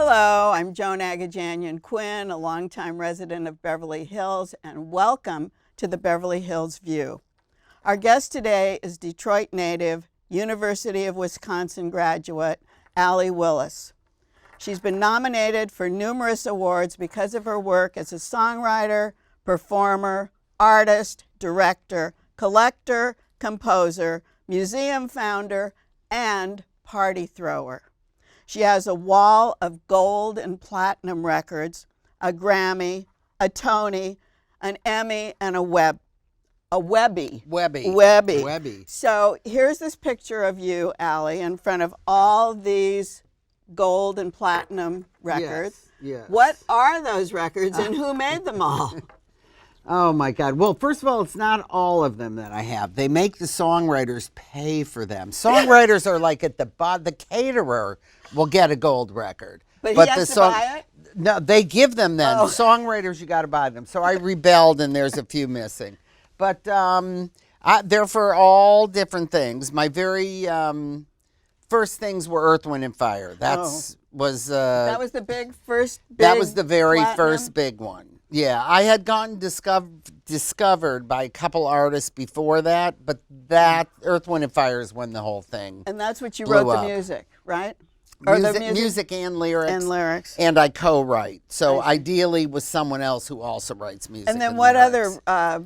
Hello, I'm Joan Quinn, a longtime resident of Beverly Hills, and welcome to the Beverly Hills View. Our guest today is Detroit native, University of Wisconsin graduate, Allee Willis. She's been nominated for numerous awards because of her work as a songwriter, performer, artist, director, collector, composer, museum founder, and party thrower. She has a wall of gold and platinum records, a Grammy, a Tony, an Emmy, and a Webby. Webby. So here's this picture of you, Allee, in front of all these gold and platinum records. Yes. What are those records and who made them all? Oh my God. Well, first of all, it's not all of them that I have. They make the songwriters pay for them. Songwriters are like at the bottom. The caterer will get a gold record. But he has to buy it? No, they give them them. Oh. Songwriters, you got to buy them. So I rebelled, and there's a few missing. But they're for all different things. My very first things were Earth, Wind, and Fire. That was the first big That was the very platinum? first big one. Yeah, I had gotten discovered by a couple artists before that, but that Earth, Wind, and Fire is when the whole thing And that's what you blew wrote the up. music, right? Or the Music and lyrics. And lyrics. And I co-write. So ideally with someone else who also writes music. And then what lyrics. other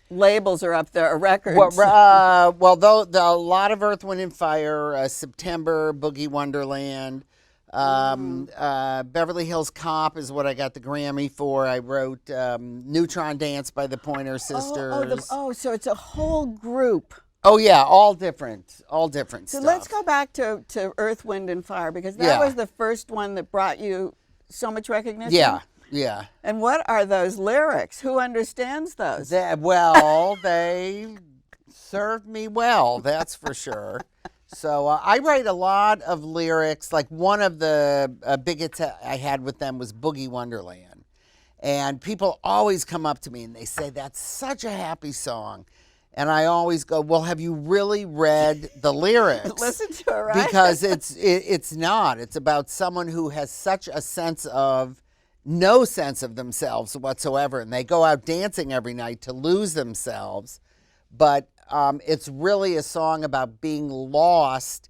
labels are up there, or records? A lot of Earth, Wind, and Fire, September, Boogie, Wonderland. Beverly Hills Cop is what I got the Grammy for. I wrote Neutorn Dance by the Pointer Sisters. So it's a whole group. Oh yeah, all different So stuff. let's go back to Earth, Wind, and Fire, because that was the first one that brought you so much recognition. Yeah. And what are those lyrics? Who understands those? They served me well, that's for sure. So I write a lot of lyrics. Like one of the big hits I had with them was Boogie Wonderland. And people always come up to me and they say, that's such a happy song. And I always go, well, have you really read the lyrics? Listen to it, right? Because it's not. It's about someone who has such a no sense of themselves whatsoever. And they go out dancing every night to lose themselves. But it's really a song about being lost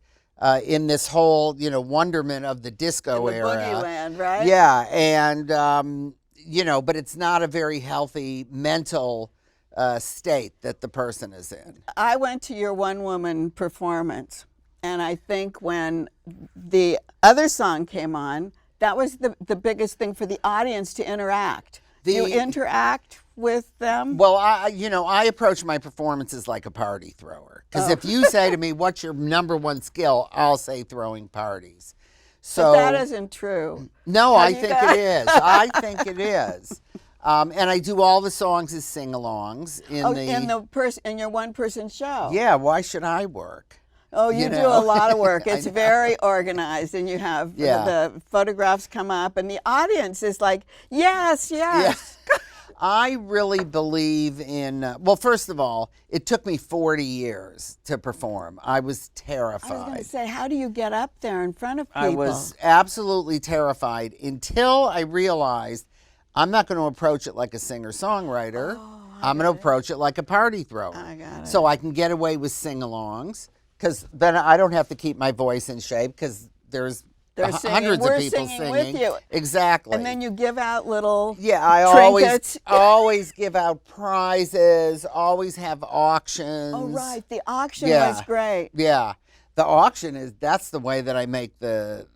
in this whole, wonderment of the disco era. Boogie land, right? Yeah, and, but it's not a very healthy mental state that the person is in. I went to your one-woman performance, and I think when the other song came on, that was the biggest thing for the audience to interact. Do you interact with them? Well, I approach my performances like a party thrower. Because if you say to me, what's your number one skill, I'll say throwing parties. So but that isn't true. No, I think it is. I think it is. And I do all the songs as sing-alongs in your one-person show. Yeah, why should I work? Oh, you do a lot of work. It's very organized, and you have the photographs come up, and the audience is like, yes. Yeah. I really believe in, well, first of all, it took me 40 years to perform. I was terrified. I was going to say, how do you get up there in front of people? I was absolutely terrified until I realized I'm not going to approach it like a singer-songwriter. I'm going to approach it like a party thrower. I got it. So I can get away with sing-alongs, because then I don't have to keep my voice in shape, because there's hundreds of people singing with you. Exactly. And then you give out little trinkets. I always give out prizes, always have auctions. Oh, right. The auction was great. Yeah. The auction that's the way that I make the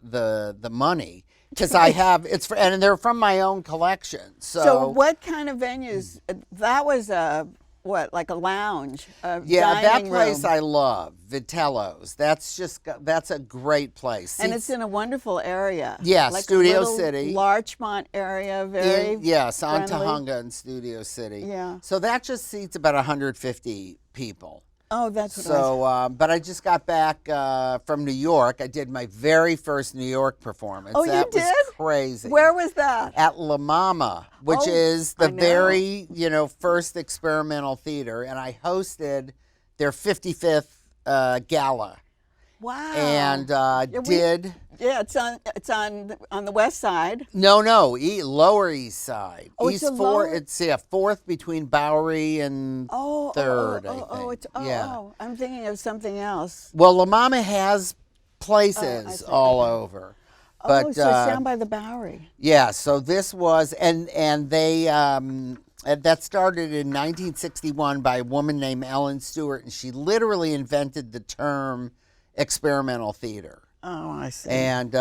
money. Because I have, and they're from my own collection. So what kind of venues? That was like a lounge, a that dining place room. I love, Vitello's. That's a great place. And it's in a wonderful area. Yeah, like Studio a little City. Larchmont area, very on friendly. Tahunga in Studio City. Yeah. So that just seats about 150 people. Oh, that's what I was. But I just got back from New York. I did my very first New York performance. Oh, that you did? was crazy. Where was that? At La Mama, which is the very, first experimental theater. And I hosted their 55th gala. Wow. And did Yeah, it's on the west side. no Lower East Side. Oh, East it's a four. lower- It's fourth between Bowery and Third. I think. It's yeah. I'm thinking of something else. Well, La Mama has places see. all over. But So it's down by the Bowery. yeah, so this was and they that started in 1961 by a woman named Ellen Stewart, and she literally invented the term experimental theater. Oh, I see. And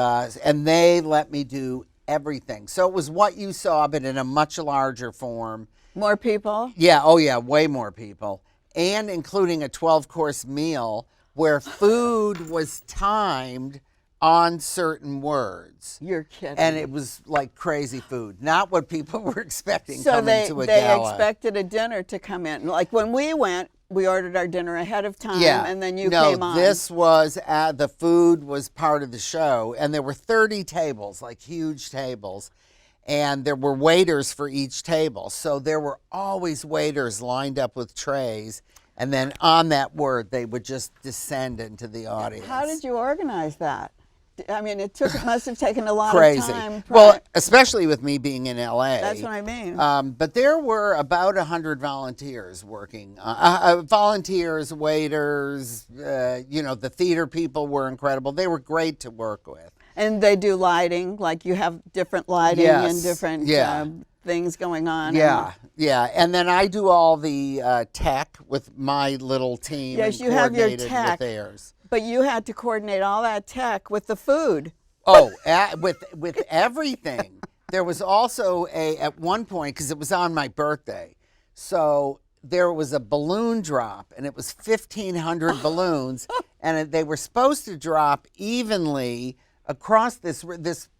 they let me do everything. So it was what you saw, but in a much larger form. More people? Yeah, oh yeah, way more people. And including a 12-course meal where food was timed on certain words. You're kidding. And it was like crazy food, not what people were expecting So coming to a they gala. expected a dinner to come in. Like when we went, we ordered our dinner ahead of time, Yeah. and then you no, came on. this was the food was part of the show, and there were 30 tables, like huge tables, and there were waiters for each table. So there were always waiters lined up with trays, and then on that word, they would just descend into the audience. How did you organize that? I mean, it must have taken a lot Crazy. of time. Well, especially with me being in LA. That's what I mean. But there were about 100 volunteers working. Volunteers, waiters, the theater people were incredible. They were great to work with. And they do lighting, like you have different lighting Yes. and different things going on. Yeah, yeah. And then I do all the tech with my little team. Yes, and you have your coordinated tech. with theirs. But you had to coordinate all that tech with the food. Oh, with everything. There was also at one point, because it was on my birthday, so there was a balloon drop, and it was 1,500 balloons, and they were supposed to drop evenly across this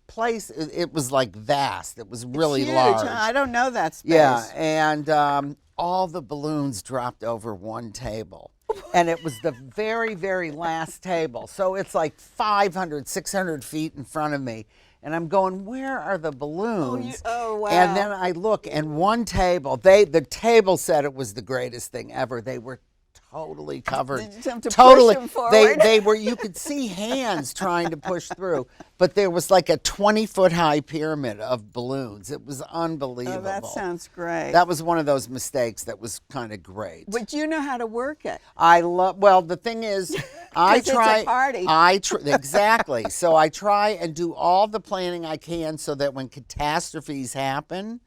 place. It was like vast. It was really Huge. large. I don't know that space. Yeah, and all the balloons dropped over one table. And it was the very, very last table. So it's like 500, 600 feet in front of me. And I'm going, where are the balloons? Oh, wow. And then I look, and one table, the table said it was the greatest thing ever. They were totally covered. Did you have to Totally. push them forward? They were, you could see hands trying to push through. But there was like a 20-foot high pyramid of balloons. It was unbelievable. Oh, that sounds great. That was one of those mistakes that was kind of great. But you know how to work it. Well, the thing is, I 'Cause it's a try. party. Exactly. So I try and do all the planning I can so that when catastrophes happen,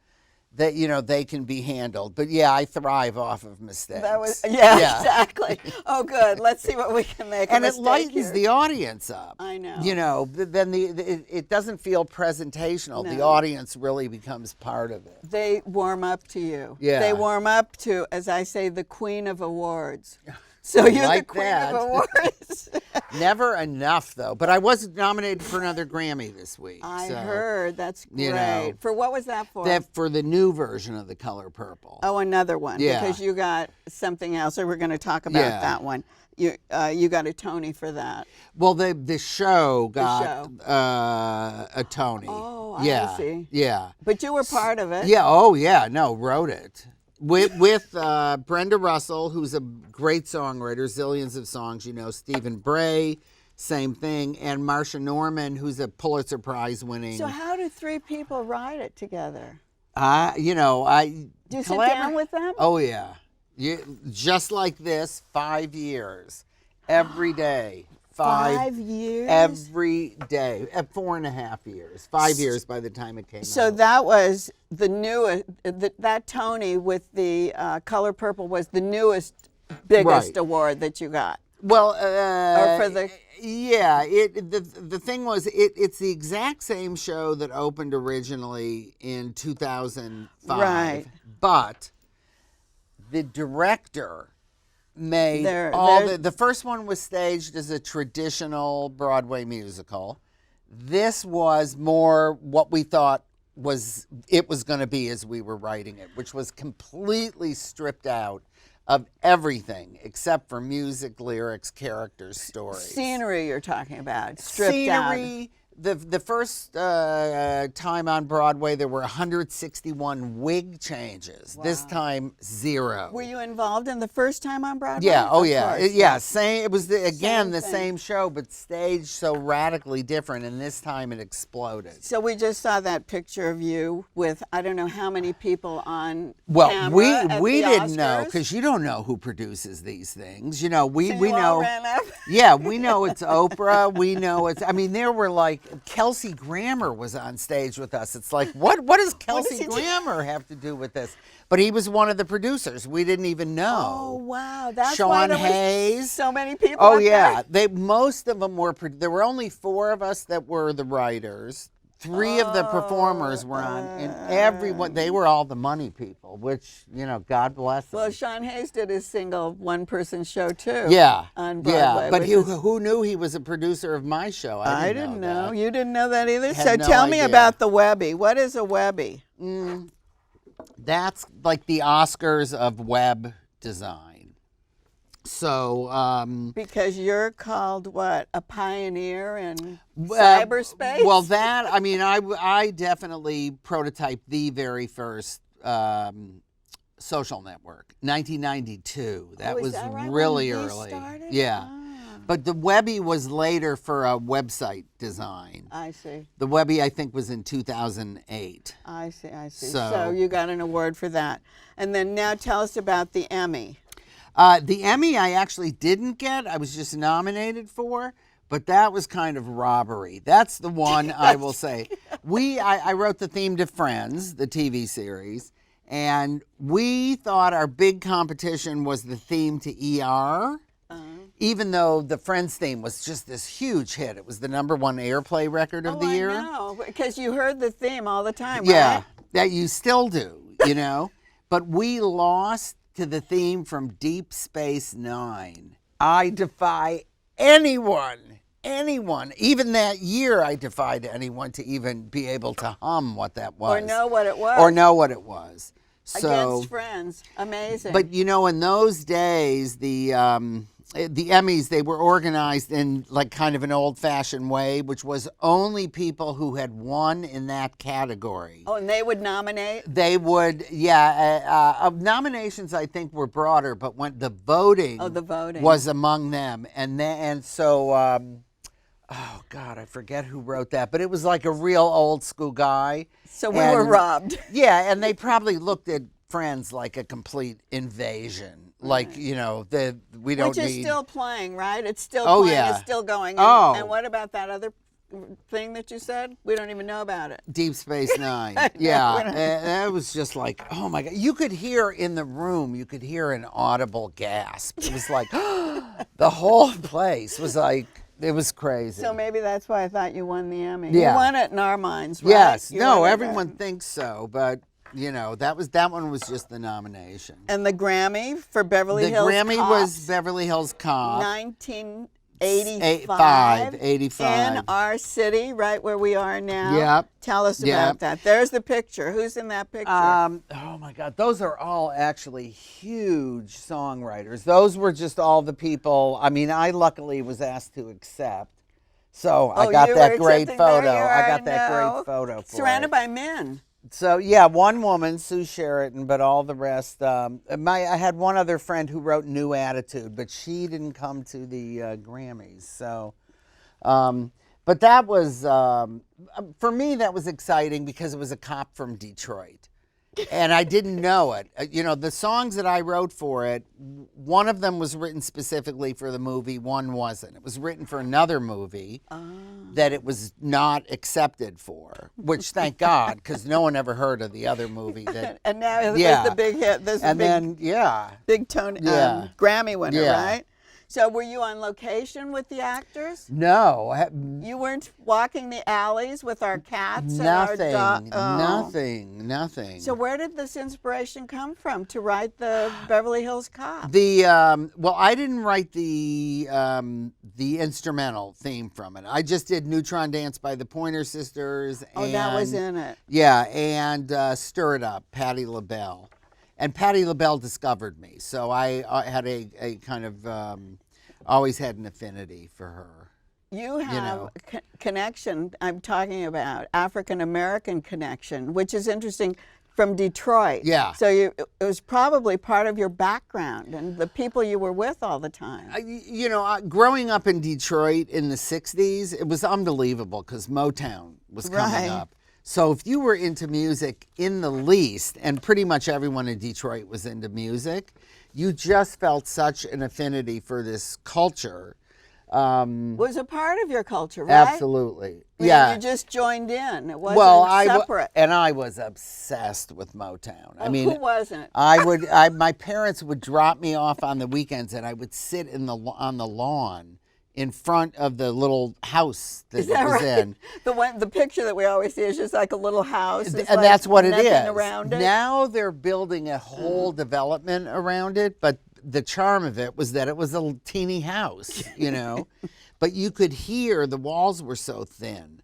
that they can be handled. But yeah, I thrive off of mistakes. That was exactly. Oh, good. Let's see what we can make. And a it mistake lightens here. the audience up. I know. Then it doesn't feel presentational. The No. audience really becomes part of it. They warm up to you. Yeah. They warm up to, as I say, the queen of awards. So you're Like the queen that. of awards. Never enough, though. But I was nominated for another Grammy this week. I so, heard. That's great. you know. For what was that for? for the new version of The Color Purple. Oh, another one. Yeah. Because you got something else, or we're going to talk about Yeah. that one. You got a Tony for that. Well, the show got show. A Tony. Oh, I yeah, see. Yeah. But you were part of it. Yeah. Oh, yeah. No, wrote it with Brenda Russell, who's a great songwriter, zillions of songs. Stephen Bray, same thing, and Marsha Norman, who's a Pulitzer Prize winning. So how do three people write it together? I Do you sit down with them? Oh yeah, just like this, 5 years, every day. 5 years? Every day. 4.5 years. 5 years by the time it came So out. that was the newest, that Tony with the Color Purple was the newest, biggest Right. award that you got. Well, Or for the... yeah, the thing was, it's the exact same show that opened originally in 2005. Right. But the director made the first one was staged as a traditional Broadway musical. This was more what we thought it was going to be as we were writing it, which was completely stripped out of everything except for music, lyrics, characters, stories. Scenery you're talking about, stripped out. Scenery, The first time on Broadway, there were 161 wig changes. Wow. This time, 0. Were you involved in the first time on Broadway? Yeah. Oh, Of yeah. course. Yeah. Same. It was the Same thing. same show, but staged so radically different. And this time, it exploded. So we just saw that picture of you with I don't know how many people on Well, camera at we the didn't know Oscars. because you don't know who produces these things. You know, we So you all know. ran up? Yeah, we know it's Oprah. We know it's. I mean, there were like Kelsey Grammer was on stage with us. It's like, what does Kelsey he do? Grammer have to do with this? But he was one of the producers. We didn't even know. Oh wow, that's Sean why there was Hayes. so many people. Oh up yeah, there. most of them were. There were only 4 of us that were the writers. 3 of the performers were on, and everyone, they were all the money people, which, you know, God bless them. Well, Sean Hayes did his single one-person show too. Yeah, on Broadway. yeah, but which who knew he was a producer of my show? I didn't know. that. You didn't know that either. Had So no tell me idea. about the Webby. What is a Webby? That's like the Oscars of web design. So, Because you're called what? A pioneer in Well, cyberspace? Well, that, I mean, I definitely prototyped the very first social network, 1992. That Oh, is was that right, really when these early. started? Yeah. Ah, But the Webby was later for a website design. I see. The Webby, I think, was in 2008. I see. So- So you got an award for that. And then now tell us about the Emmy. The Emmy I actually didn't get. I was just nominated for, but that was kind of robbery. That's the one I will say. I wrote the theme to Friends, the TV series, and we thought our big competition was the theme to ER, even though the Friends theme was just this huge hit. It was the #1 airplay record of the year. I know, because you heard the theme all the time, Yeah, right? that you still do, you know. But we lost to the theme from Deep Space Nine. I defy anyone, even that year I defied anyone to even be able to hum what that was. Or know what it was. Or know what it was. So, Against Friends. Amazing. but you know, in those days, the Emmys, they were organized in like kind of an old-fashioned way, which was only people who had won in that category. oh, and they would nominate? They would, nominations I think were broader, but when the voting, the voting. was among them, and so, oh God, I forget who wrote that, but it was like a real old school guy. So we were robbed. Yeah, and they probably looked at Friends like a complete invasion. Like, you know, we don't Which is need. still playing, right? It's still Oh, playing. yeah. It's still going. Oh. And what about that other thing that you said? We don't even know about it. Deep Space Nine. I know, Yeah, we're not- that was just like, oh my God. You could hear in the room, you could hear an audible gasp. It was like, the whole place was like, it was crazy. So maybe that's why I thought you won the Emmy. Yeah. You won it in our minds, right? Yes, You no, won it everyone there. thinks so, but you know, that one was just the nomination. And the Grammy for Beverly The Hills Grammy Cop, was Beverly Hills Cop. 1985. 85. In our city, right where we are now. Yep. Tell us Yep. about that. There's the picture. Who's in that picture? Oh my God, those are all actually huge songwriters. Those were just all the people. I mean, I luckily was asked to accept, so I got you that were great accepting. There photo. you are, I got that know. great photo for Surrounded it. by men. So yeah, one woman, Sue Sheraton, but all the rest. I had one other friend who wrote New Attitude, but she didn't come to the Grammys. So, but that was for me. That was exciting because it was a cop from Detroit, and I didn't know it. You know, the songs that I wrote for it, one of them was written specifically for the movie, one wasn't. It was written for another movie that it was not accepted for, which thank God, because no one ever heard of the other movie. That, And now it Yeah. was the big hit. This and big, then, yeah. big tone, Yeah. Grammy winner, Yeah. right? So were you on location with the actors? No, You weren't walking the alleys with our cats nothing, and our dog? nothing. So where did this inspiration come from to write the Beverly Hills Cop? Well, I didn't write the instrumental theme from it. I just did Neutron Dance by the Pointer Sisters. Oh, that was in it. Yeah, and Stir It Up, Patti LaBelle. And Patti LaBelle discovered me, so I had a kind of always had an affinity for her. You have know. a connection, I'm talking about African-American connection, which is interesting, from Detroit. Yeah. So it was probably part of your background and the people you were with all the time. Growing up in Detroit in the 60s, it was unbelievable because Motown was coming Right. up. So if you were into music in the least, and pretty much everyone in Detroit was into music, you just felt such an affinity for this culture. Was a part of your culture, right? Absolutely. I mean, Yeah. you just joined in. It wasn't Well, separate. I was obsessed with Motown. I mean, who wasn't? my parents would drop me off on the weekends, and I would sit on the lawn in front of the little house that Is that it was right? in. The picture that we always see is just like a little house. It's And like that's what it nothing is. around it. Now they're building a whole development around it, but the charm of it was that it was a teeny house, but you could hear the walls were so thin.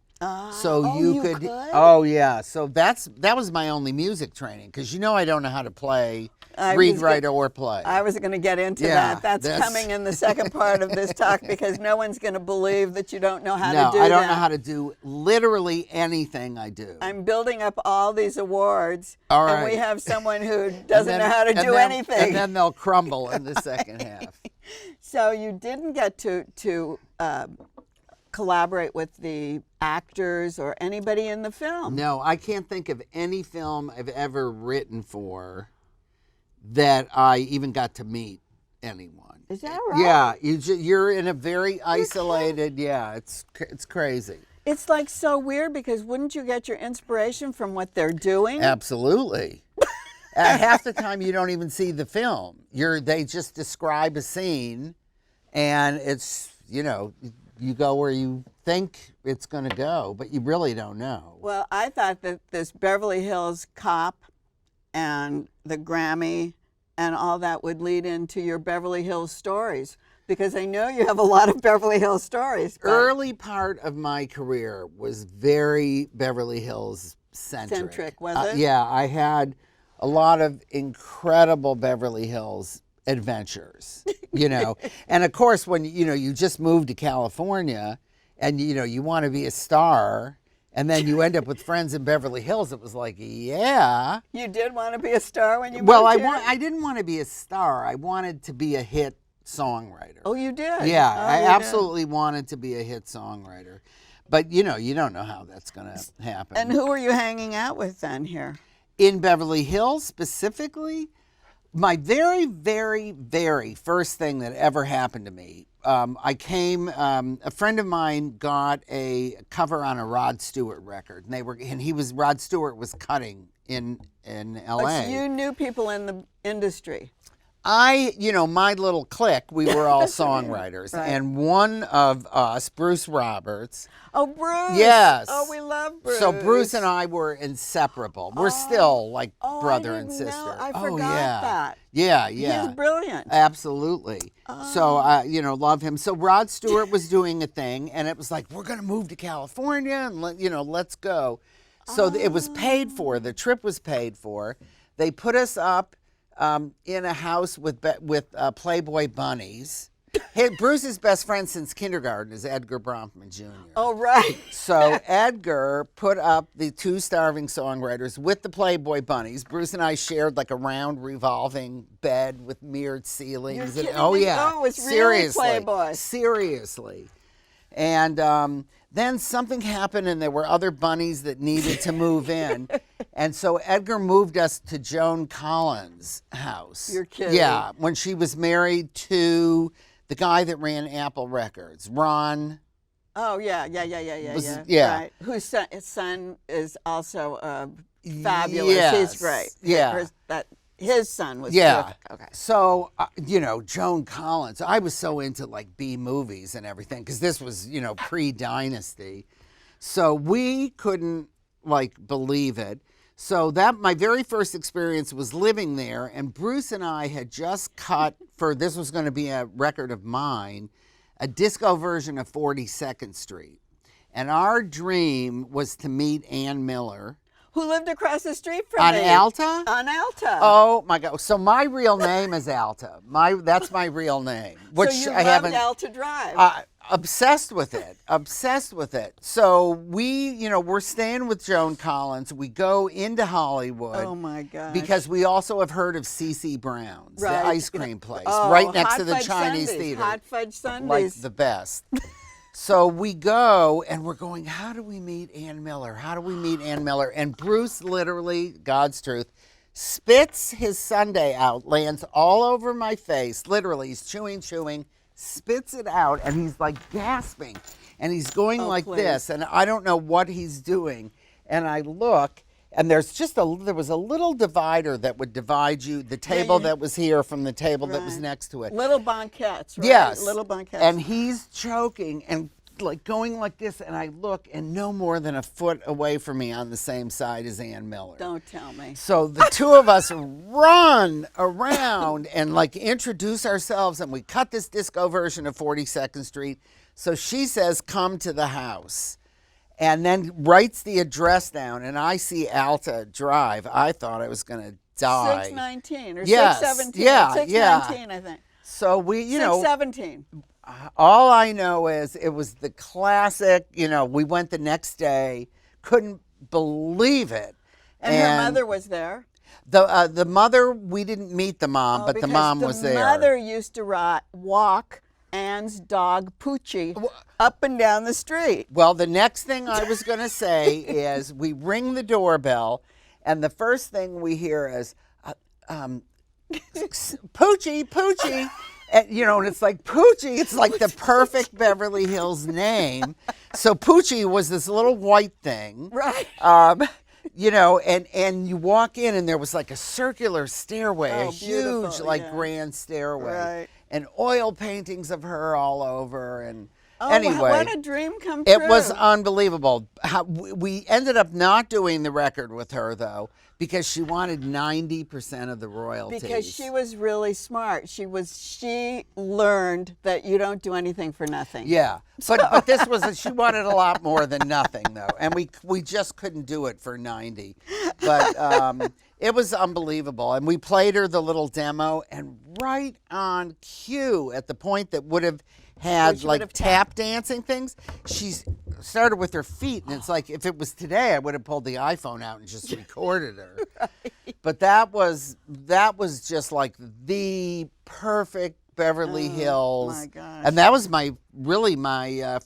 So you could. Oh yeah. So that was my only music training because I don't know how to play, read, write, or play. I was going to get into Yeah, that. That's coming in the second part of this talk because no one's going to believe that you don't know how to do that. I don't know how to do literally anything I do. I'm building up all these awards, All and right. we have someone who doesn't know how to do anything. And then they'll crumble in the second half. So you didn't get to collaborate with the actors or anybody in the film. No, I can't think of any film I've ever written for that I even got to meet anyone. Is that right? Yeah, you're in a very isolated. Yeah, it's crazy. It's like so weird because wouldn't you get your inspiration from what they're doing? Absolutely. Half the time you don't even see the film. They just describe a scene, and it's you go where you think it's going to go, but you really don't know. Well, I thought that this Beverly Hills Cop and the Grammy and all that would lead into your Beverly Hills stories because I know you have a lot of Beverly Hills stories. Early part of my career was very Beverly Hills centric. Was it? Yeah, I had a lot of incredible Beverly Hills adventures, and of course when you just moved to California and you want to be a star and then you end up with friends in Beverly Hills, it was like, yeah. You did want to be a star when you moved Well, here? I didn't want to be a star. I wanted to be a hit songwriter. Oh, you did? Yeah, Oh, I you absolutely wanted to be a hit songwriter. But you don't know how that's going to happen. did. And who were you hanging out with then here? In Beverly Hills specifically, my very, very, very first thing that ever happened to me, a friend of mine got a cover on a Rod Stewart record, and Rod Stewart was cutting in L.A. So you knew people in the industry. My little clique, we were all songwriters, Right. and one of us, Bruce Roberts. Oh, Bruce. Yes. Oh, we love Bruce. So Bruce and I were inseparable. We're still like brother I and didn't sister. know. I Oh, forgot yeah. that. Yeah, He's brilliant. Absolutely. So, love him. So Rod Stewart was doing a thing, and it was like, we're going to move to California, and let's go. So it was paid for. The trip was paid for. They put us up in a house with Playboy bunnies. Bruce's best friend since kindergarten is Edgar Bronfman Jr. Oh, right. So Edgar put up the two starving songwriters with the Playboy bunnies. Bruce and I shared like a round revolving bed with mirrored ceilings. You're kidding Oh me? yeah, Oh, it's really seriously, Playboy. seriously. And then something happened, and there were other bunnies that needed to move in, and so Edgar moved us to Joan Collins' house. You're kidding. Yeah, when she was married to the guy that ran Apple Records, Ron. Oh, yeah. Yeah. Right. His son is also fabulous. Yes. He's great. Yeah. His son was Yeah. terrific. Okay. So, Joan Collins, I was so into like B movies and everything because this was, pre-Dynasty. So we couldn't believe it. So my very first experience was living there, and Bruce and I had just cut this was going to be a record of mine, a disco version of 42nd Street. And our dream was to meet Ann Miller. Who lived across the street from On me? Alta? On Alta. Oh my God! So my real name is Alta. That's my real name. Which so you I loved haven't. Alta Drive. obsessed with it, obsessed with it. So we're staying with Joan Collins. We go into Hollywood. Oh my gosh. Because we also have heard of C.C. Brown's, Right. the ice cream place, Oh, right next Hot to the Fudge Chinese Sundaes, theater. Hot Fudge Sundaes. Like the best. So we go and we're going, how do we meet Ann Miller? How do we meet Ann Miller? And Bruce literally, God's truth, spits his sundae out, lands all over my face. Literally, he's chewing, spits it out, and he's like gasping. And he's going like please. this, and I don't know what he's doing. And I look, and there was a little divider that would divide you, the table that was here from the table that was Right. next to it. Little banquettes, right? Yes. Little banquettes. And he's choking and like going like this, and I look, and no more than a foot away from me on the same side as Ann Miller. Don't tell me. So the two of us run around and like introduce ourselves, and we cut this disco version of 42nd Street. So she says, come to the house, and then writes the address down, and I see Alta Drive. I thought I was going to die. 619 or Yes, 617. yeah, 619, I think. So we, 617. all I know is it was the classic, we went the next day, couldn't believe it. And her mother was there. The mother, we didn't meet the mom, but the because mom was there. The mother used to walk Ann's dog Poochie up and down the street. Well, the next thing I was going to say is we ring the doorbell, and the first thing we hear is, Poochie. And, and it's like Poochie, it's like the perfect Beverly Hills name. So Poochie was this little white thing. Right. And you walk in, and there was like a circular stairway, a beautiful, huge, grand stairway. Right. And oil paintings of her all over. And anyway. What a dream come true. It was unbelievable. We ended up not doing the record with her, though, because she wanted 90% of the royalties. Because she was really smart. She learned that you don't do anything for nothing. Yeah. But this was, she wanted a lot more than nothing, though. And we just couldn't do it for 90. But it was unbelievable. And we played her the little demo, and right on cue, at the point that would have had like tap dancing things, she started with her feet, and it's like if it was today, I would have pulled the iPhone out and just recorded her. Right. But that was just like the perfect Beverly Hills. My gosh. And that was my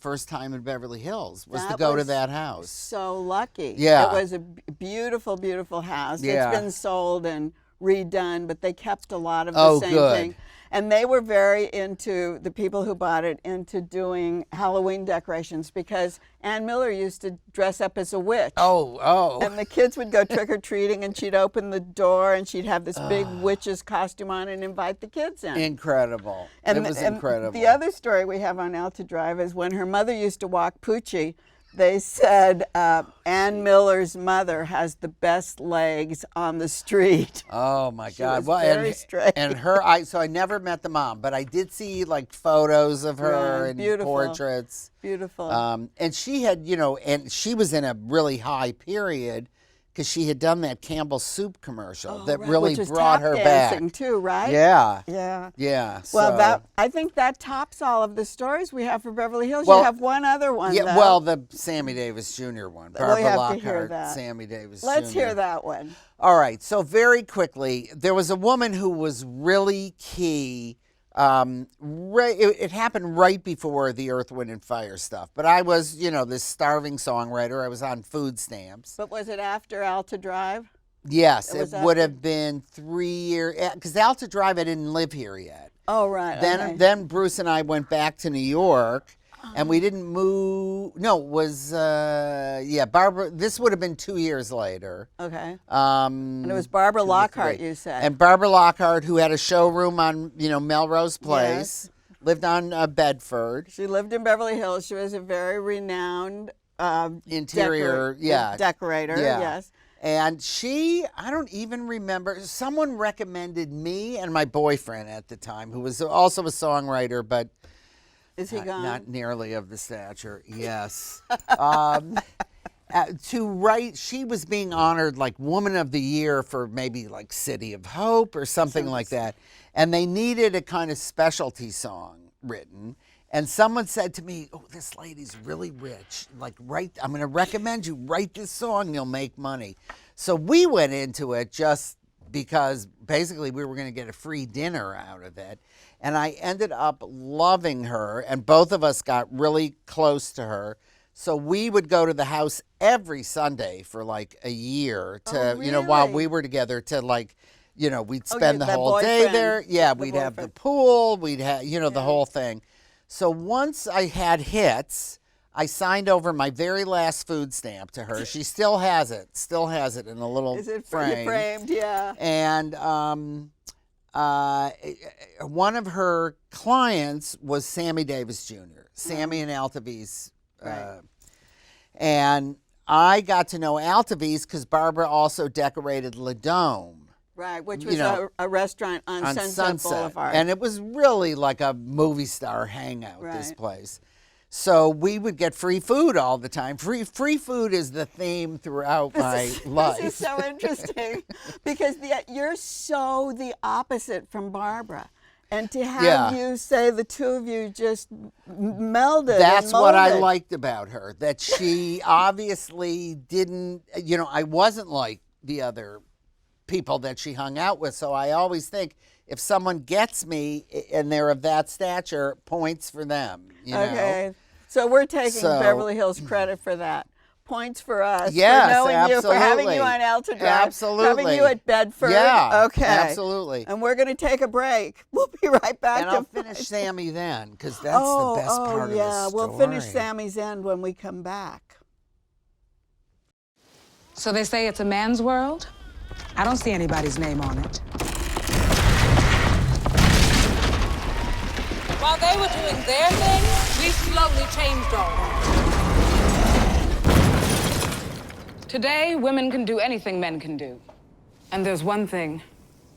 first time in Beverly Hills was to go to that house. So lucky. Yeah. It was a beautiful, beautiful house. Yeah. It's been sold and redone, but they kept a lot of the same thing. And they were very into, the people who bought it, into doing Halloween decorations, because Ann Miller used to dress up as a witch. Oh. And the kids would go trick-or-treating, and she'd open the door, and she'd have this big witch's costume on and invite the kids in. Incredible. It was incredible. The other story we have on Alta Drive is when her mother used to walk Poochie, they said Ann Miller's mother has the best legs on the street. Oh my God! She was very straight. And so I never met the mom, but I did see like photos of her and portraits. Beautiful. And she had, and she was in a really high period because she had done that Campbell's soup commercial that really brought her back. Too, right? Yeah. Yeah. Yeah. Well, I think that tops all of the stories we have for Beverly Hills. You have one other one. Yeah. Though. Well, the Sammy Davis Jr. one. Barbara Lockhart, Sammy Davis Jr. Let's hear that one. All right. So very quickly, there was a woman who was really key. It happened right before the Earth, Wind, and Fire stuff. But I was, this starving songwriter. I was on food stamps. But was it after Alta Drive? Yes, it would have been 3 years. Because Alta Drive, I didn't live here yet. Oh, right. Then Bruce and I went back to New York. And we didn't move. No, it was, Barbara. This would have been 2 years later. Okay. And it was Barbara Lockhart, you said. And Barbara Lockhart, who had a showroom on, Melrose Place, lived on Bedford. She lived in Beverly Hills. She was a very renowned interior decorator. Yeah. Yes. And I don't even remember, someone recommended me and my boyfriend at the time, who was also a songwriter, but is he gone? Not nearly of the stature, yes. To write, she was being honored like Woman of the Year for maybe like City of Hope or something like that. And they needed a kind of specialty song written. And someone said to me, oh, this lady's really rich. Like, I'm going to recommend you write this song, you'll make money. So we went into it just because basically we were going to get a free dinner out of it. And I ended up loving her, and both of us got really close to her. So we would go to the house every Sunday for like a year to, while we were together to like, we'd spend the whole day there. Yeah, we'd have the pool, we'd have, the whole thing. So once I had hits, I signed over my very last food stamp to her. She still has it in a little frame. Framed, yeah. And one of her clients was Sammy Davis Jr., Sammy and Altavis. Right. And I got to know Altavis because Barbara also decorated Le Dome. Right, which was a restaurant on Sunset Boulevard. And it was really like a movie star hangout, this place. So we would get free food all the time. Free food is the theme throughout my life. This is so interesting because you're so the opposite from Barbara. And to have you say the two of you just melded. That's what I liked about her, that she obviously didn't, I wasn't like the other people that she hung out with. So I always think if someone gets me and they're of that stature, points for them. Okay. So we're taking Beverly Hills credit for that. Points for us. Yes, for knowing absolutely. you, for having you on Alta Drive. Absolutely. Having you at Bedford. Yeah. Okay. Absolutely. And we're going to take a break. We'll be right back. And I'll finish Sammy then, because that's the best part of the story. Yeah, we'll finish Sammy's end when we come back. So they say it's a man's world? I don't see anybody's name on it. While they were doing their thing, we slowly changed all that. Today, women can do anything men can do. And there's one thing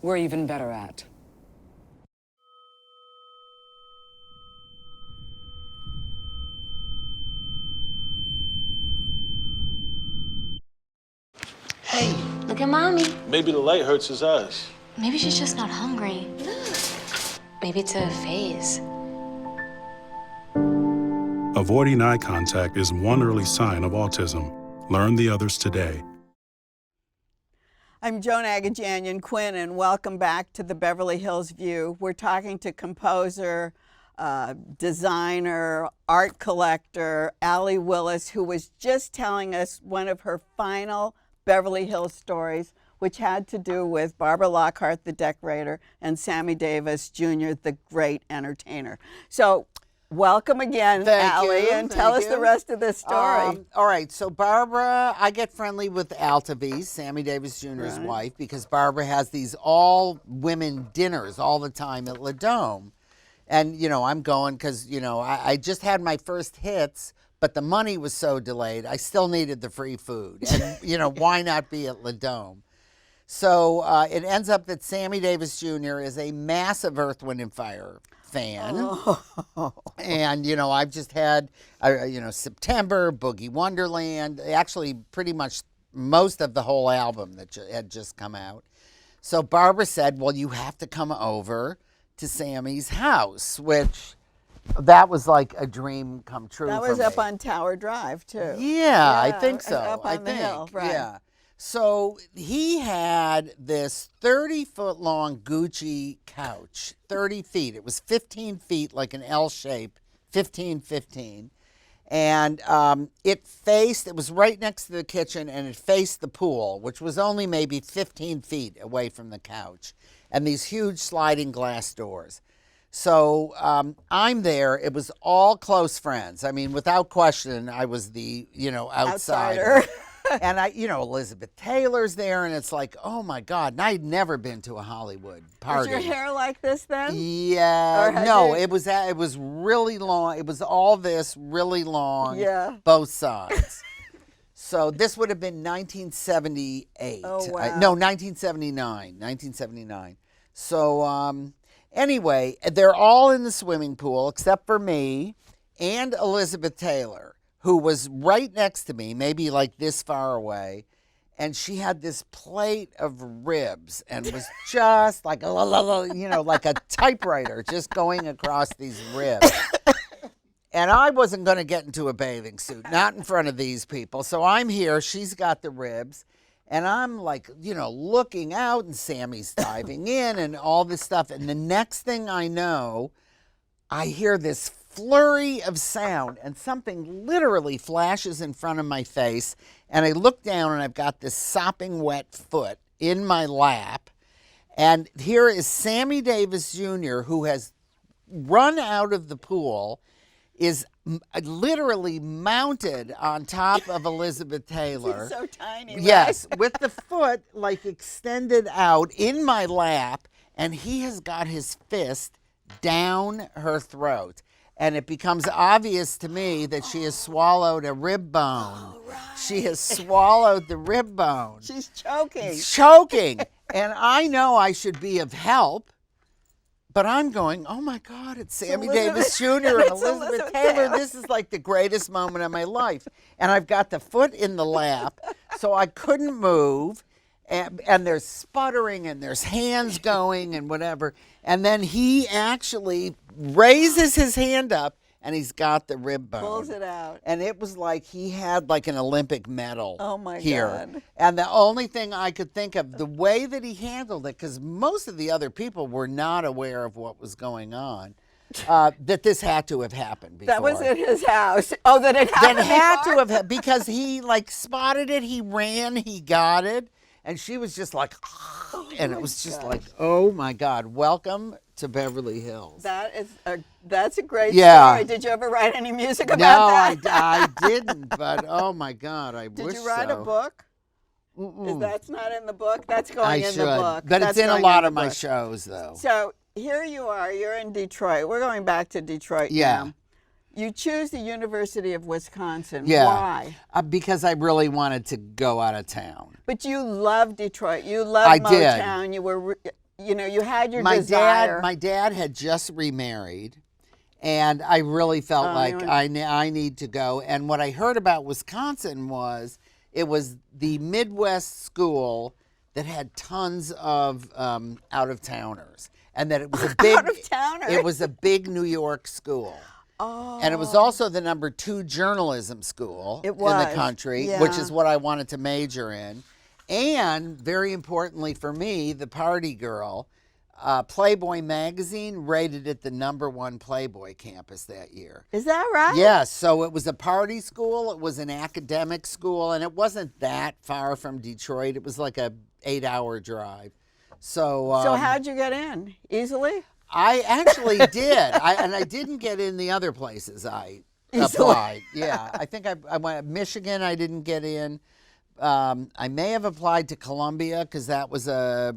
we're even better at. Hey. Look at Mommy. Maybe the light hurts his eyes. Maybe she's just not hungry. Maybe it's a phase. Avoiding eye contact is one early sign of autism. Learn the others today. I'm Joan Quinn, and welcome back to the Beverly Hills View. We're talking to composer, designer, art collector, Allee Willis, who was just telling us one of her final Beverly Hills stories, which had to do with Barbara Lockhart, the decorator, and Sammy Davis Jr., the great entertainer. So welcome again, Allee, and tell us the rest of this story. All right, so Barbara, I get friendly with Altavis, Sammy Davis Jr.'s wife, because Barbara has these all-women dinners all the time at Le Dome. And, I'm going because, I just had my first hits, but the money was so delayed, I still needed the free food. And, why not be at Le Dome? So it ends up that Sammy Davis Jr. is a massive Earth, Wind, and Fire fan. And, I've just had, September, Boogie, Wonderland, actually pretty much most of the whole album that had just come out. So Barbara said, well, you have to come over to Sammy's house, which that was like a dream come true. That was up on Tower Drive, too. Yeah, I think so. Up on the hill, right. Yeah. So he had this 30-foot-long Gucci couch, 30 feet. It was 15 feet, like an L shape, 15. And it was right next to the kitchen, and it faced the pool, which was only maybe 15 feet away from the couch, and these huge sliding glass doors. So I'm there. It was all close friends. I mean, without question, I was the, outsider. And Elizabeth Taylor's there, and it's like, oh my God. And I'd never been to a Hollywood party. Was your hair like this then? Yeah. No, it was really long. It was all this really long. Yeah. Both sides. So this would have been 1978. Oh, wow. 1979. So anyway, they're all in the swimming pool except for me and Elizabeth Taylor, who was right next to me, maybe like this far away, and she had this plate of ribs and was just like, like a typewriter just going across these ribs. And I wasn't going to get into a bathing suit, not in front of these people. So I'm here. She's got the ribs. And I'm like, looking out, and Sammy's diving in and all this stuff. And the next thing I know, I hear this flurry of sound, and something literally flashes in front of my face. And I look down, and I've got this sopping wet foot in my lap. And here is Sammy Davis Jr., who has run out of the pool, is literally mounted on top of Elizabeth Taylor. She's so tiny, right? Yes, with the foot like extended out in my lap, and he has got his fist down her throat. And it becomes obvious to me that she has swallowed a rib bone. Oh, right. She has swallowed the rib bone. She's choking. Choking. And I know I should be of help. But I'm going, oh, my God, it's Sammy Davis Jr. and Elizabeth Taylor. This is like the greatest moment of my life. And I've got the foot in the lap, so I couldn't move. And there's sputtering and there's hands going and whatever. And then he actually raises his hand up, and he's got the rib bone. Pulls it out. And it was like he had like an Olympic medal here. God. And the only thing I could think of, the way that he handled it, because most of the other people were not aware of what was going on, that this had to have happened before. That was at his house. Oh, that it happened That had before? to have, because he like spotted it, he ran, he got it, and she was just like, and it was just like, oh my God, welcome to Beverly Hills. That's a great Yeah. story. Did you ever write any music about No, that? I didn't, but oh my God, I wish so. Did you write a book? That's not in the book? That's going I in should, the book. but That's it's in a going lot the of my book. shows, though. So here you are. You're in Detroit. We're going back to Detroit Yeah. now. You choose the University of Wisconsin. Yeah. Why? Because I really wanted to go out of town. But you love Detroit. You love I did. Motown. You were, you had your My desire. my dad had just remarried, and I really felt like I need to go. And what I heard about Wisconsin was it was the Midwest school that had tons of out-of-towners, and that it was a big Out-of-towners? It was a big New York school. Oh. And it was also the #2 journalism school in the country, which yeah. is what I wanted to major in. And very importantly for me, the party girl, Playboy magazine rated it the #1 Playboy campus that year. Is that right? Yes, so it was a party school, it was an academic school, and it wasn't that far from Detroit. It was like a 8-hour drive. So how'd you get in? Easily? I actually did, and I didn't get in the other places I applied. Yeah, I think I went Michigan. I didn't get in. I may have applied to Columbia because that was a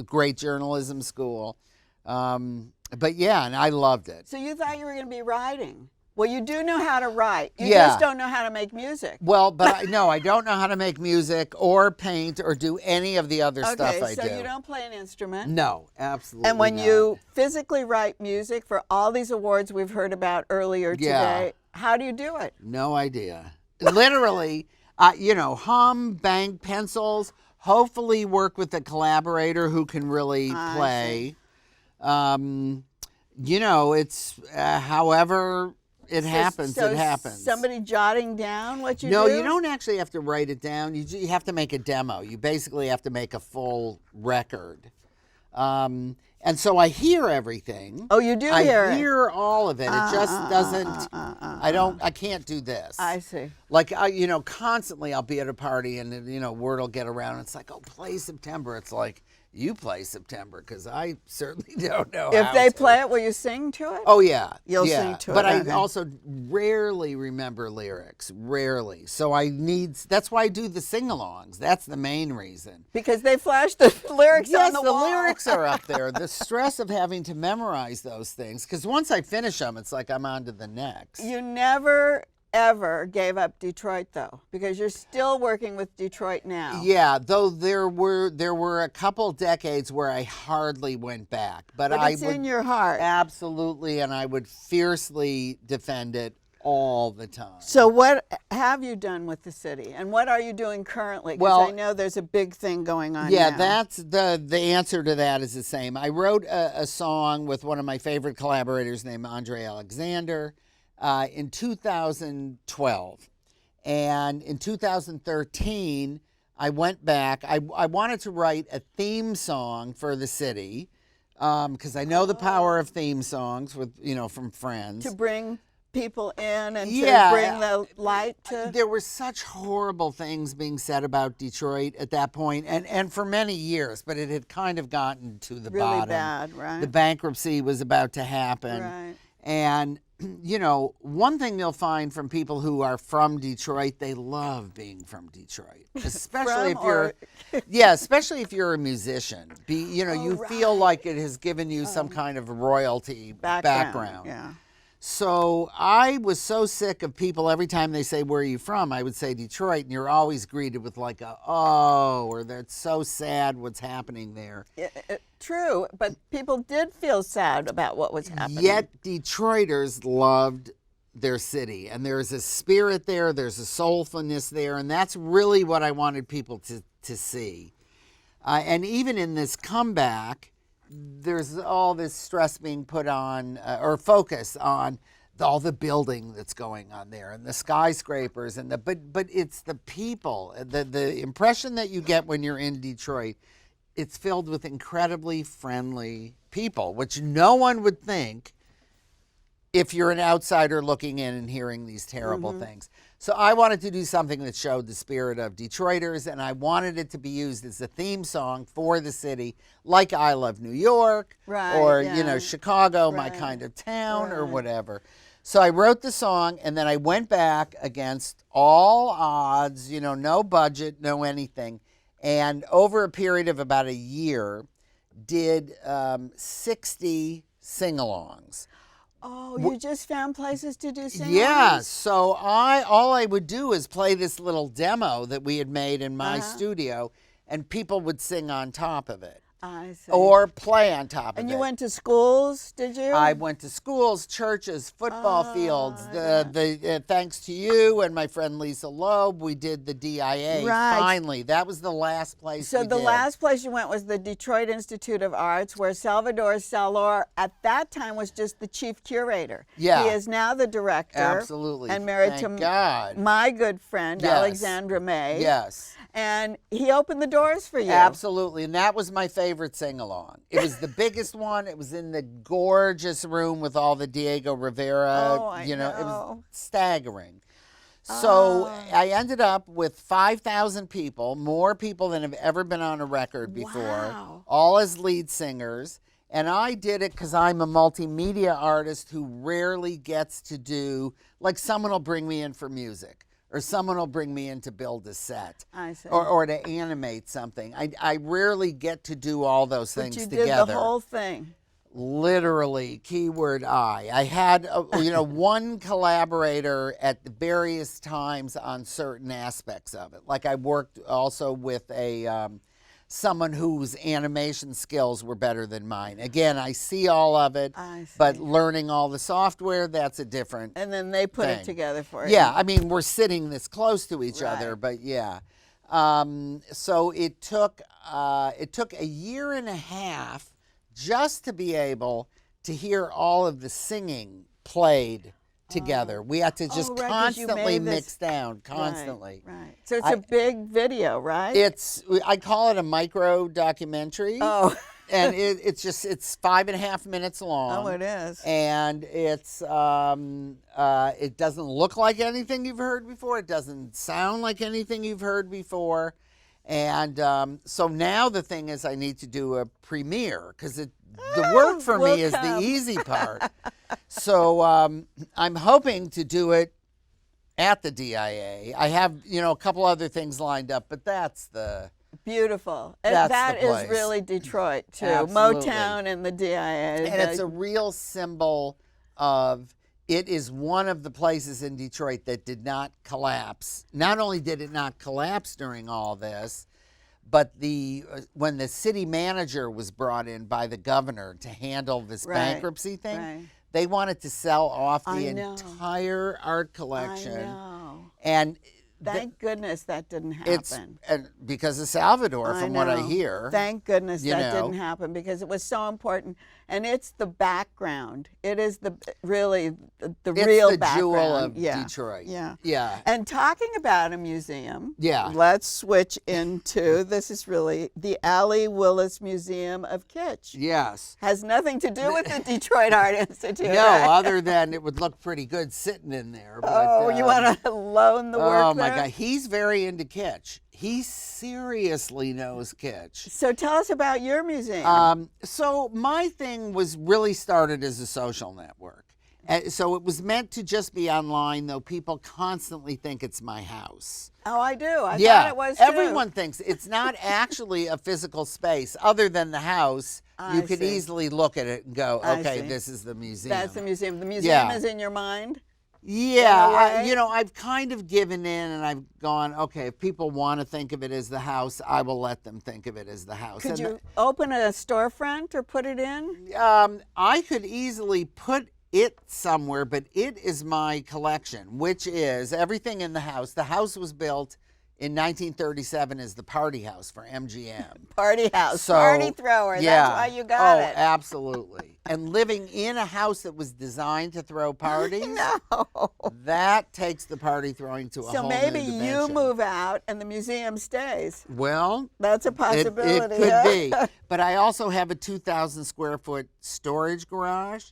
great journalism school. But yeah, and I loved it. So you thought you were going to be writing? Well, you do know how to write. You Yeah. just don't know how to make music. Well, but I don't know how to make music or paint or do any of the other stuff I do. Okay, so you don't play an instrument. No, absolutely. And when not. you physically write music for all these awards we've heard about earlier today, how do you do it? No idea. Literally, hum, bang pencils, hopefully work with a collaborator who can really play. It's however it happens, so it happens. Somebody jotting down what you do? No, you don't actually have to write it down. You have to make a demo. You basically have to make a full record. And so I hear everything. Oh, you do hear it? I hear all of it. It just doesn't, I can't do this. I see. Like, constantly I'll be at a party and, word will get around. It's like, oh, play September. It's like, you play September because I certainly don't know If how they to. play it, will you sing to it? Oh, yeah. You'll yeah. sing to it, But okay. I also rarely remember lyrics. Rarely. So that's why I do the sing-alongs. That's the main reason. Because they flash the lyrics on the wall. lyrics are up there. The stress of having to memorize those things. Because once I finish them, it's like I'm on to the next. You never, ever gave up Detroit, though, because you're still working with Detroit now. Yeah, though there were a couple decades where I hardly went back. But it's in your heart. Absolutely, and I would fiercely defend it all the time. So what have you done with the city, and what are you doing currently? Because Well, I know there's a big thing going on Yeah, now. that's the answer to that is the same. I wrote a song with one of my favorite collaborators named Andre Alexander. in 2012. And in 2013, I went back. I wanted to write a theme song for the city because I know the power of theme songs with, from Friends. To bring people in and to bring the light to... There were such horrible things being said about Detroit at that point, and for many years, but it had kind of gotten to the really bottom. bad, right? The bankruptcy was about to happen. Right. And, one thing you'll find from people who are from Detroit, they love being from Detroit, especially especially if you're a musician. You feel like it has given you some kind of royalty background. Yeah. So I was so sick of people every time they say, where are you from? I would say Detroit, and you're always greeted with like or that's so sad what's happening there. True, but people did feel sad about what was happening. Yet Detroiters loved their city, and there's a spirit there, there's a soulfulness there, and that's really what I wanted people to see. And even in this comeback, there's all this stress being put on or focus on all the building that's going on there and the skyscrapers and but it's the people. The impression that you get when you're in Detroit, it's filled with incredibly friendly people, which no one would think if you're an outsider looking in and hearing these terrible things. So I wanted to do something that showed the spirit of Detroiters, and I wanted it to be used as a theme song for the city, like I Love New York, or, Chicago, my kind of town, or whatever. So I wrote the song, and then I went back against all odds, no budget, no anything, and over a period of about a year, did 60 sing-alongs. Oh, you just found places to do sing-alongs? Yeah, so all I would do is play this little demo that we had made in my studio, and people would sing on top of it. I see. Or play on top of it. And you went to schools, did you? I went to schools, churches, football fields. Thanks to you and my friend Lisa Loeb, we did the DIA. Right. Finally, that was the last place So we the did. last place you went was the Detroit Institute of Arts, where Salvador Salor at that time was just the chief curator. Yeah. He is now the director. Absolutely. And married Thank to God. my good friend, Yes. Alexandra May. Yes. And he opened the doors for you. Absolutely, and that was my favorite sing-along. It was the biggest one. It was in the gorgeous room with all the Diego Rivera. Oh, I It was know. staggering. So I ended up with 5,000 people, more people than have ever been on a record before, Wow. all as lead singers. And I did it because I'm a multimedia artist who rarely gets to do, like someone will bring me in for music. Or someone will bring me in to build a set. I see. Or to animate something. I rarely get to do all those things But you together. did the whole thing. Literally, keyword I. I had, one collaborator at the various times on certain aspects of it. Like I worked also with someone whose animation skills were better than mine. Again, I see all of it, I see. but learning all the software, that's a different And then they put it thing. together for you. Yeah, I mean, we're sitting this close to each Right. other, but yeah. So it took a year and a half just to be able to hear all of the singing played together. We had to just right, 'cause you constantly made this- mix down, constantly. Right. So it's a big video, right? I call it a micro documentary. Oh. And it's 5.5 minutes long. Oh, it is. And it doesn't look like anything you've heard before. It doesn't sound like anything you've heard before. And so now the thing is I need to do a premiere because the work for me is the easy part. So I'm hoping to do it at the DIA. I have, a couple other things lined up, but that's the... Beautiful. That's That the is place. really Detroit, too. Absolutely. Motown and the DIA. And it's a real symbol of, it is one of the places in Detroit that did not collapse. Not only did it not collapse during all this, but when the city manager was brought in by the governor to handle this bankruptcy thing, they wanted to sell off the entire art collection. I know. And Thank goodness that didn't It's happen. and because of Salvador, from what I know. hear. Thank goodness you that know. didn't happen because it was so important. And it's the background. It is really the It's real the background. jewel of Yeah. Detroit. Yeah. Yeah. And talking about a museum, Yeah. let's switch into this is really the Allee Willis Museum of Kitsch. Yes. Has nothing to do with the Detroit Art Institute. No, right? other than it would look pretty good sitting in there. But, Oh, you want to loan the work Oh my there? God, he's very into kitsch. He seriously knows kitsch. So tell us about your museum. So my thing was really started as a social network. So it was meant to just be online, though people constantly think it's my house. Oh, I do. I Yeah, thought it was too. everyone thinks it's not actually a physical space other than the house. You I could see. easily look at it and go, I okay, see. this is the museum. That's the museum. The museum Yeah. is in your mind? Yeah, in a way? I've kind of given in and I've gone, okay, if people want to think of it as the house, I will let them think of it as the house. Could And you open a storefront or put it in? I could easily put it somewhere, but it is my collection, which is everything in the house. The house was built in 1937 as the party house for MGM. Party house, So, party thrower. yeah. That's why you got oh, it. absolutely. And living in a house that was designed to throw parties, No. that takes the party throwing to a So whole maybe new you dimension. move out and the museum stays. Well, That's a it possibility. could huh? be. But I also have a 2,000 square foot storage garage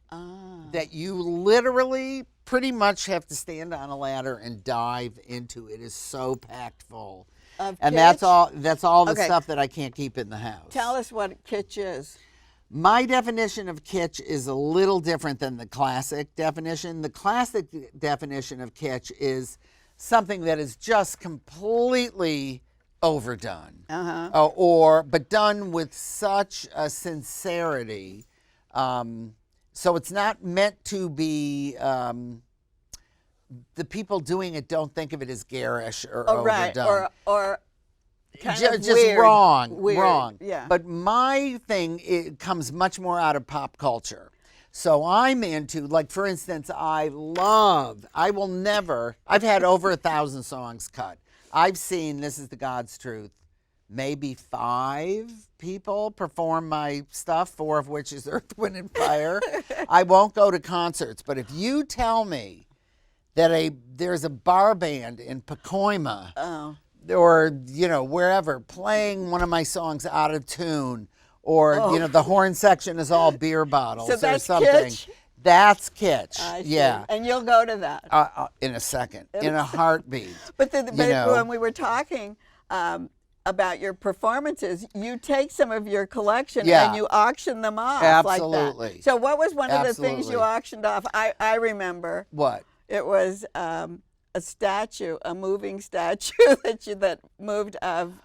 that you literally pretty much have to stand on a ladder and dive into. It is so packed full. Of And kitsch? that's all the Okay. stuff that I can't keep in the house. Tell us what kitsch is. My definition of kitsch is a little different than the classic definition. The classic definition of kitsch is something that is just completely overdone, but done with such a sincerity. So it's not meant to be. The people doing it don't think of it as garish or overdone. Right. Or kind of Just weird. wrong, Weird. wrong. Yeah. But my thing, it comes much more out of pop culture. So I'm into, like, for instance, I've had over 1,000 songs cut. I've seen, this is the God's truth, maybe 5 people perform my stuff, 4 of which is Earth, Wind, and Fire. I won't go to concerts, but if you tell me that there's a bar band in Pacoima or, wherever, playing one of my songs out of tune, or, the horn section is all beer bottles So or that's something. kitsch? That's kitsch. I see. Yeah. And you'll go to that. In a second, in a heartbeat. But know. when we were talking about your performances, you take some of your collection Yeah. and you auction them off Absolutely. like that. So what was one of the things Absolutely. you auctioned off? I remember What? it was a statue, a moving statue that moved of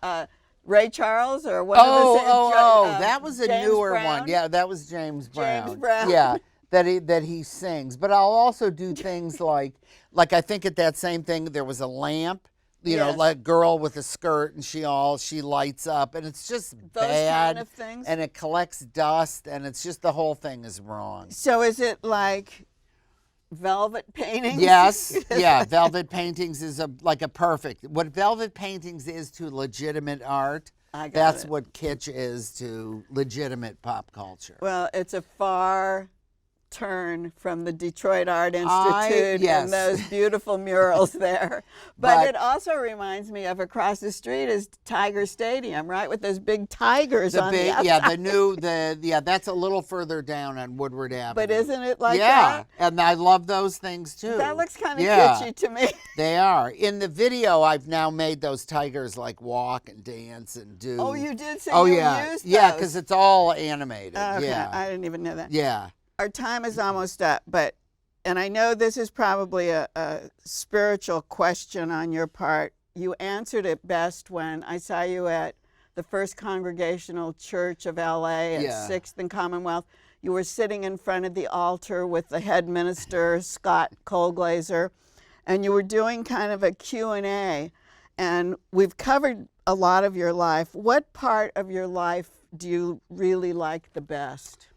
Ray Charles or one of the that was a James newer Brown? one. Yeah, that was James Brown. James Brown. Yeah, that he sings. But I'll also do things like I think at that same thing there was a lamp, Yes. like girl with a skirt and she lights up and it's just Those bad kind of things? and it collects dust and it's just the whole thing is wrong. So is it like velvet paintings? Yes, yeah. Velvet paintings is like a perfect. What velvet paintings is to legitimate art, I got that's it. what kitsch is to legitimate pop culture. Well, it's a far turn from the Detroit Art Institute yes. and those beautiful murals there. But But- it also reminds me of across the street is Tiger Stadium, right? With those big tigers on the outside. That's a little further down on Woodward Avenue. But isn't it like yeah, that? and I love those things too. That looks kind of Yeah. kitschy to me. They are. In the video, I've now made those tigers like walk and dance and do. Oh, you did say Oh you yeah, used yeah, those. because it's all animated. Okay, Yeah, I didn't even know that. yeah. Our time is almost up, and I know this is probably a spiritual question on your part. You answered it best when I saw you at the First Congregational Church of LA at Yeah. 6th and Commonwealth. You were sitting in front of the altar with the head minister, Scott Colglazer, and you were doing kind of a Q&A. And we've covered a lot of your life. What part of your life do you really like the best?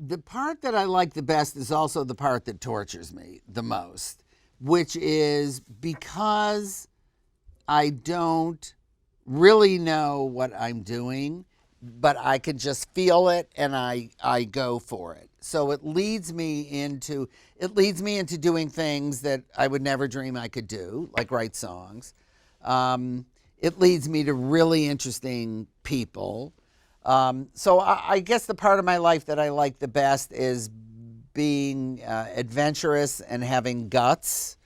The part that I like the best is also the part that tortures me the most which is because I don't really know what I'm doing, but I can just feel it and I go for it. So it leads me into doing things that I would never dream I could do, like write songs. It leads me to really interesting people. So I guess the part of my life that I like the best is being adventurous and having guts.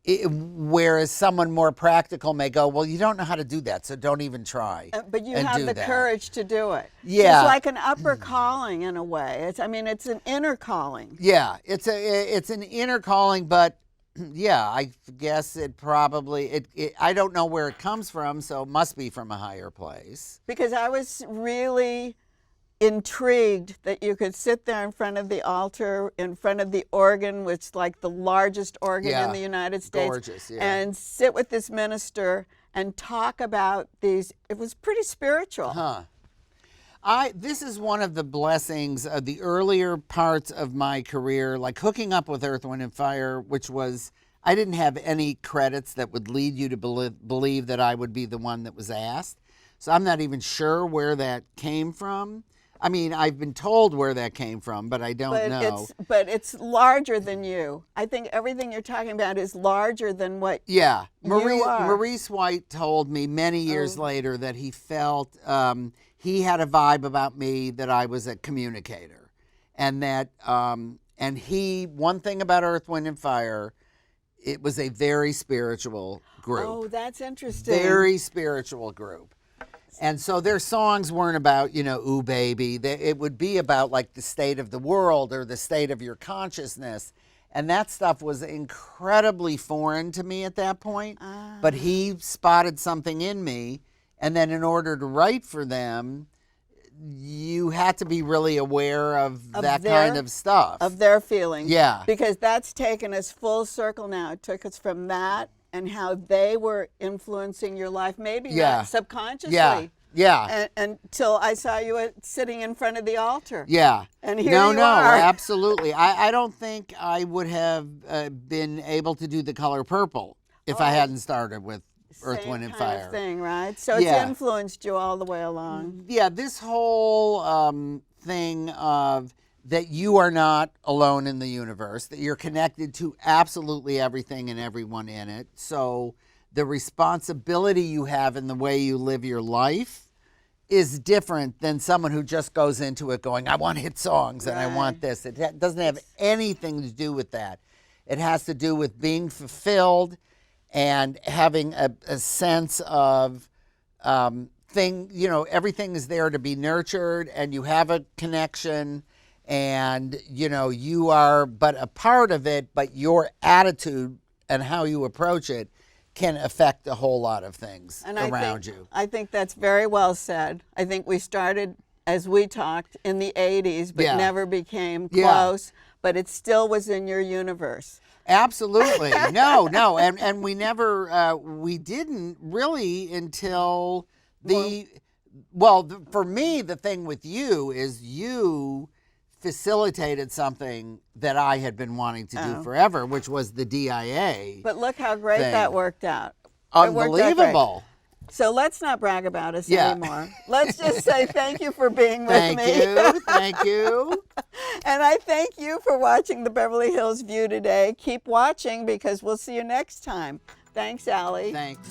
Whereas someone more practical may go, well, you don't know how to do that, so don't even try. But you have the courage to do it. Yeah. It's like an upper calling in a way. It's an inner calling. Yeah, it's an inner calling, but yeah, I guess it probably, I don't know where it comes from, so it must be from a higher place. Because I was really intrigued that you could sit there in front of the altar, in front of the organ, which is like the largest organ in the United States. Gorgeous, yeah. And sit with this minister and talk about these. It was pretty spiritual. This is one of the blessings of the earlier parts of my career, like hooking up with Earth, Wind, and Fire, which was, I didn't have any credits that would lead you to believe that I would be the one that was asked. So I'm not even sure where that came from. I mean, I've been told where that came from, but I don't know. But it's larger than you. I think everything you're talking about is larger than what you are. Maurice White told me many years later that he felt he had a vibe about me that I was a communicator. And that, one thing about Earth, Wind, and Fire, it was a very spiritual group. Oh, that's interesting. Very spiritual group. And so their songs weren't about, ooh, baby. It would be about like the state of the world or the state of your consciousness. And that stuff was incredibly foreign to me at that point. But he spotted something in me. And then in order to write for them, you had to be really aware of that kind of stuff. Of their feelings. Yeah. Because that's taken us full circle now. It took us from that and how they were influencing your life, maybe not subconsciously. Yeah. Until I saw you sitting in front of the altar. Yeah. And here you are. Absolutely. I don't think I would have been able to do The Color Purple if I hadn't started with Earth, Wind, and Fire. Same kind of thing, right? So it's influenced you all the way along. Yeah, this whole thing of that you are not alone in the universe, that you're connected to absolutely everything and everyone in it. So the responsibility you have in the way you live your life is different than someone who just goes into it going, I want hit songs and I want this. It doesn't have anything to do with that. It has to do with being fulfilled and having a sense of everything is there to be nurtured and you have a connection and, you are but a part of it, but your attitude and how you approach it can affect a whole lot of things around you. I think that's very well said. I think we started, as we talked, in the 80s, but never became close, but it still was in your universe. Absolutely. No. And we never, we didn't really until for me, the thing with you is you facilitated something that I had been wanting to do forever, which was the DIA. But look how great that worked out. Unbelievable. So let's not brag about us anymore. Let's just say thank you for being with me. Thank you. And I thank you for watching the Beverly Hills View today. Keep watching because we'll see you next time. Thanks, Allie. Thanks.